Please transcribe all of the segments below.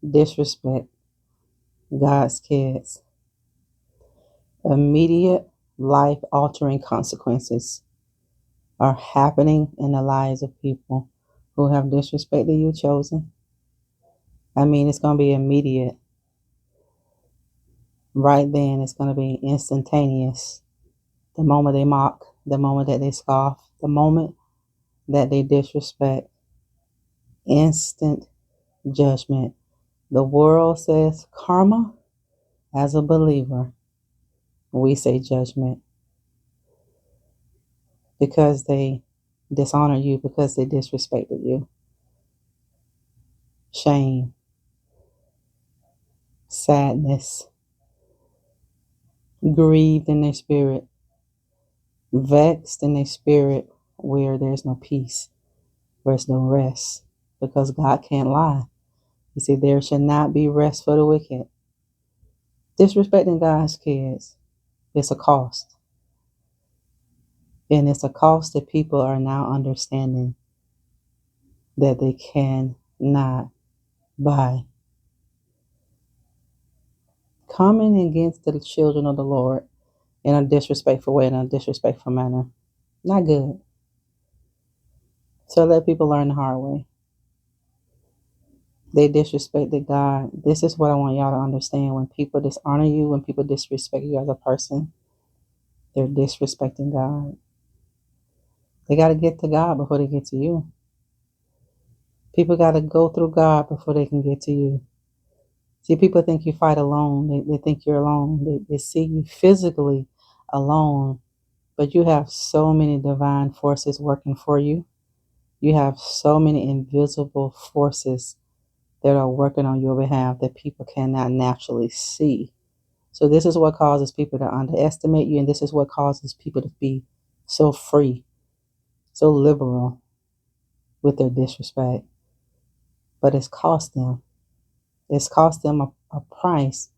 disrespect God's kids. Immediate life-altering consequences are happening in the lives of people who have disrespected you, chosen. I mean, it's going to be immediate. Right then, it's going to be instantaneous. The moment they mock, the moment that they scoff, the moment that they disrespect, instant judgment. The world says karma. As a believer, we say judgment because they dishonor you, because they disrespected you. Shame, sadness, grieved in their spirit, vexed in their spirit, where there's no peace, where there's no rest, because God can't lie. He said, there should not be rest for the wicked. Disrespecting God's kids, it's a cost. And it's a cost that people are now understanding that they cannot buy. Coming against the children of the Lord in a disrespectful way, in a disrespectful manner, not good. So let people learn the hard way. They disrespected God. This is what I want y'all to understand. When people dishonor you, when people disrespect you as a person, they're disrespecting God. They got to get to God before they get to you. People got to go through God before they can get to you. See, people think you fight alone. They think you're alone. They see you physically alone, but you have so many divine forces working for you. You have so many invisible forces that are working on your behalf that people cannot naturally see. So this is what causes people to underestimate you, and this is what causes people to be so free, so liberal with their disrespect. But it's cost them. It's cost them a price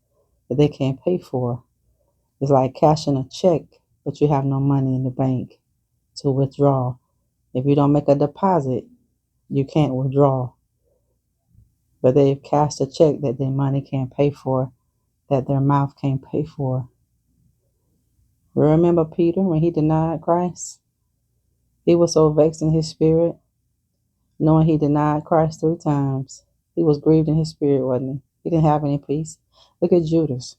that they can't pay for. It's like cashing a check, but you have no money in the bank to withdraw. If you don't make a deposit, you can't withdraw. But they've cashed a check that their money can't pay for, that their mouth can't pay for. Remember Peter when he denied Christ? He was so vexed in his spirit, knowing he denied Christ 3 times. He was grieved in his spirit, wasn't he? He didn't have any peace. Look at Judas.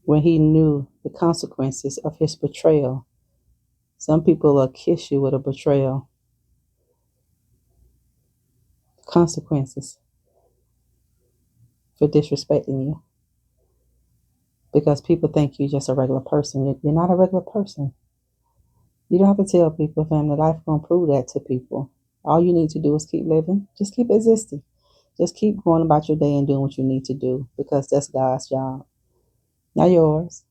When he knew the consequences of his betrayal. Some people will kiss you with a betrayal. Consequences for disrespecting you. Because people think you're just a regular person. You're not a regular person. You don't have to tell people, family. Life is going to prove that to people. All you need to do is keep living. Just keep existing. Just keep going about your day and doing what you need to do, because that's God's job, not yours.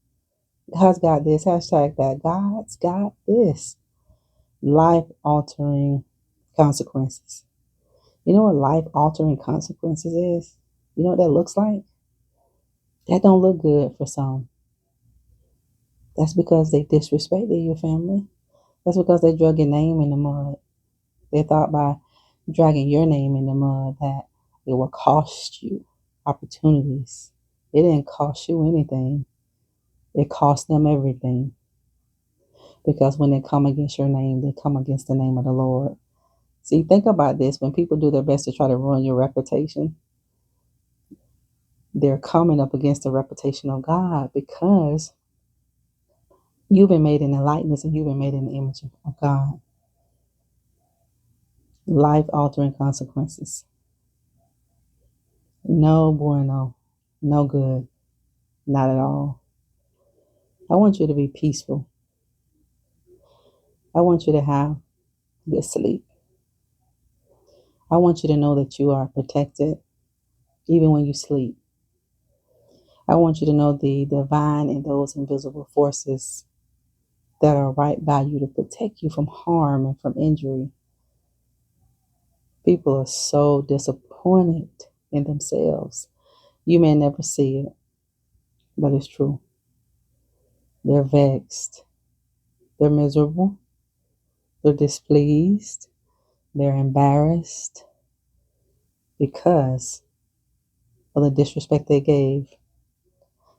God's got this. Hashtag that. God's got this. Life-altering consequences. You know what life-altering consequences is? You know what that looks like? That don't look good for some. That's because they disrespected your family. That's because they drug your name in the mud. They thought by dragging your name in the mud that it will cost you opportunities. It didn't cost you anything. It cost them everything. Because when they come against your name, they come against the name of the Lord. See, think about this. When people do their best to try to ruin your reputation, they're coming up against the reputation of God, because you've been made in the likeness and you've been made in the image of God. Life-altering consequences. No bueno. No good. Not at all. I want you to be peaceful. I want you to have good sleep. I want you to know that you are protected even when you sleep. I want you to know the divine and those invisible forces that are right by you to protect you from harm and from injury. People are so disappointed in themselves. You may never see it, but it's true. They're vexed. They're miserable. They're displeased. They're embarrassed because for the disrespect they gave.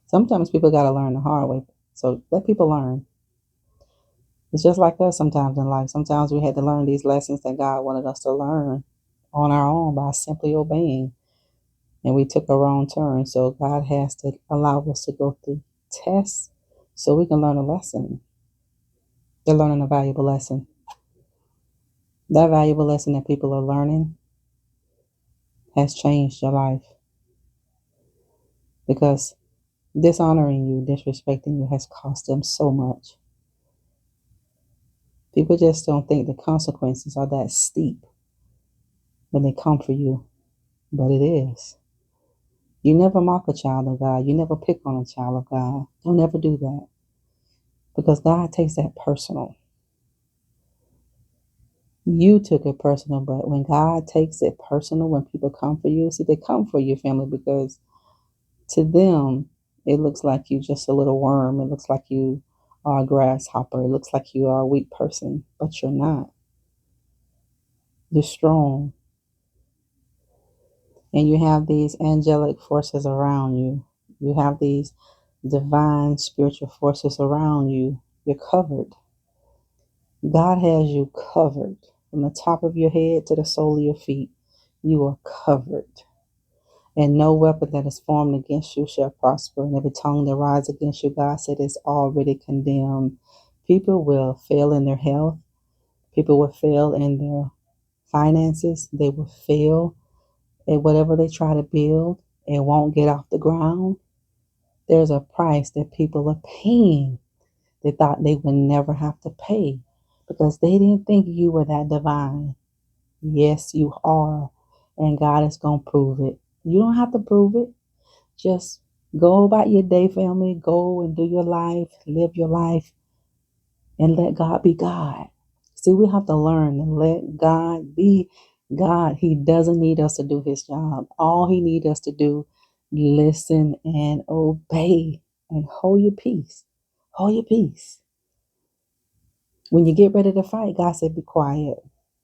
Sometimes people got to learn the hard way. So let people learn. It's just like us sometimes in life. Sometimes we had to learn these lessons that God wanted us to learn on our own by simply obeying. And we took a wrong turn. So God has to allow us to go through tests so we can learn a lesson. They're learning a valuable lesson. That valuable lesson that people are learning has changed your life, because dishonoring you, disrespecting you has cost them so much. People just don't think the consequences are that steep when they come for you, but it is. You never mock a child of God. You never pick on a child of God. Don't ever do that, because God takes that personal. You took it personal, but when God takes it personal, when people come for you, see, they come for your family because to them, it looks like you just a little worm. It looks like you are a grasshopper. It looks like you are a weak person, but you're not. You're strong. And you have these angelic forces around you. You have these divine spiritual forces around you. You're covered. God has you covered from the top of your head to the sole of your feet. You are covered. And no weapon that is formed against you shall prosper. And every tongue that rises against you, God said, is already condemned. People will fail in their health. People will fail in their finances. They will fail at whatever they try to build. It won't get off the ground. There's a price that people are paying. They thought they would never have to pay because they didn't think you were that divine. Yes, you are. And God is going to prove it. You don't have to prove it. Just go about your day, family. Go and do your life. Live your life. And let God be God. See, we have to learn and let God be God. He doesn't need us to do his job. All he needs us to do, listen and obey and hold your peace. Hold your peace. When you get ready to fight, God said, be quiet.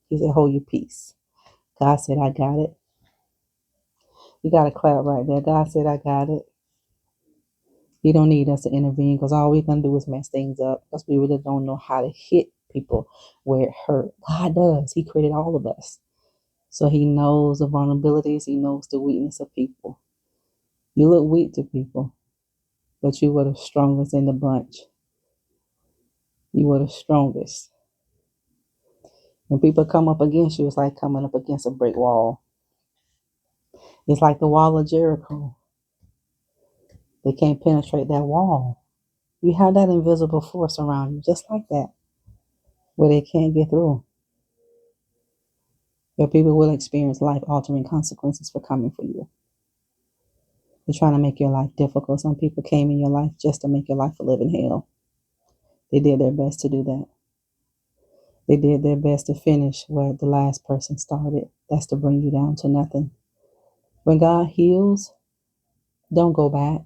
He said, hold your peace. God said, I got it. You got to clap right there. God said, I got it. He don't need us to intervene because all we're going to do is mess things up because we really don't know how to hit people where it hurt. God does. He created all of us. So he knows the vulnerabilities. He knows the weakness of people. You look weak to people, but you were the strongest in the bunch. You were the strongest. When people come up against you, it's like coming up against a brick wall. It's like the wall of Jericho. They can't penetrate that wall. You have that invisible force around you, just like that, where they can't get through. Where people will experience life-altering consequences for coming for you. They're trying to make your life difficult. Some people came in your life just to make your life a living hell. They did their best to do that. They did their best to finish where the last person started. That's to bring you down to nothing. When God heals, don't go back,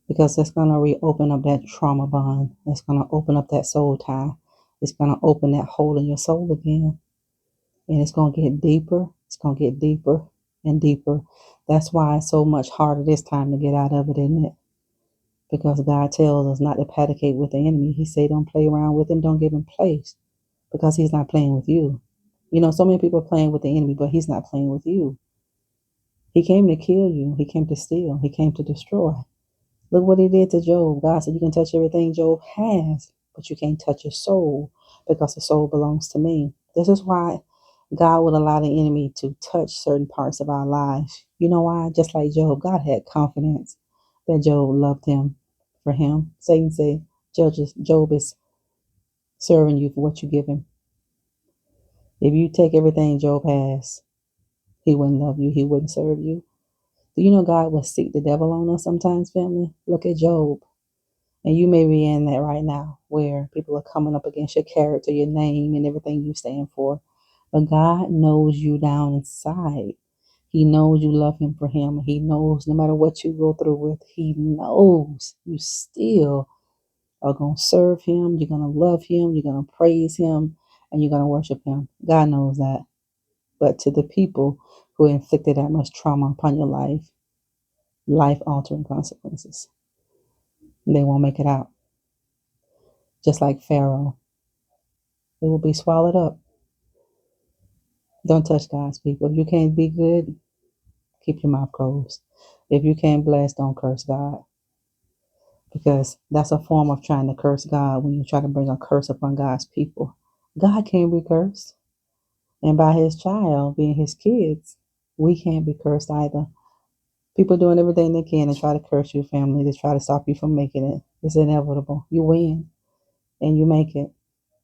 because it's going to reopen up that trauma bond. It's going to open up that soul tie. It's going to open that hole in your soul again. And it's going to get deeper. It's going to get deeper and deeper. That's why it's so much harder this time to get out of it, isn't it? Because God tells us not to paticate with the enemy. He said, don't play around with him. Don't give him place, because he's not playing with you. You know, so many people are playing with the enemy, but he's not playing with you. He came to kill you. He came to steal. He came to destroy. Look what he did to Job. God said, you can touch everything Job has, but you can't touch his soul, because the soul belongs to me. This is why God would allow the enemy to touch certain parts of our lives. You know why? Just like Job, God had confidence that Job loved him for him. Satan said, Job is serving you for what you give him. If you take everything Job has, he wouldn't love you. He wouldn't serve you. Do you know God will seek the devil on us sometimes, family? Look at Job. And you may be in that right now, where people are coming up against your character, your name, and everything you stand for. But God knows you down inside. He knows you love him for him. He knows no matter what you go through with, he knows you still are going to serve him. You're going to love him. You're going to praise him. And you're going to worship him. God knows that. But to the people who inflicted that much trauma upon your life, life-altering consequences. They won't make it out. Just like Pharaoh, they will be swallowed up. Don't touch God's people. If you can't be good, keep your mouth closed. If you can't bless, don't curse God. Because that's a form of trying to curse God when you try to bring a curse upon God's people. God can't be cursed. And by his child being his kids, we can't be cursed either. People doing everything they can to try to curse your family, to try to stop you from making it. It's inevitable. You win and you make it.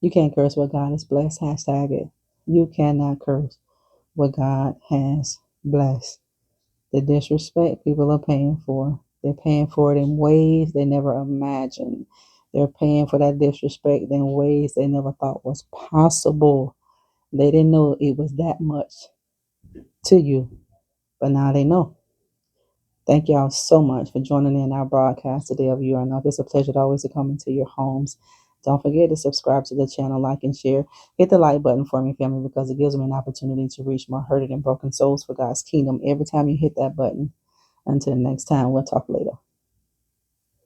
You can't curse what God has blessed. Hashtag it. You cannot curse what God has blessed. The disrespect people are paying for. They're paying for it in ways they never imagined. They're paying for that disrespect in ways they never thought was possible. They didn't know it was that much to you, but now they know. Thank y'all so much for joining in our broadcast today of You Are Enough. It's a pleasure to always come into your homes. Don't forget to subscribe to the channel, like and share. Hit the like button for me, family, because it gives me an opportunity to reach more hurted and broken souls for God's kingdom every time you hit that button. Until next time, we'll talk later.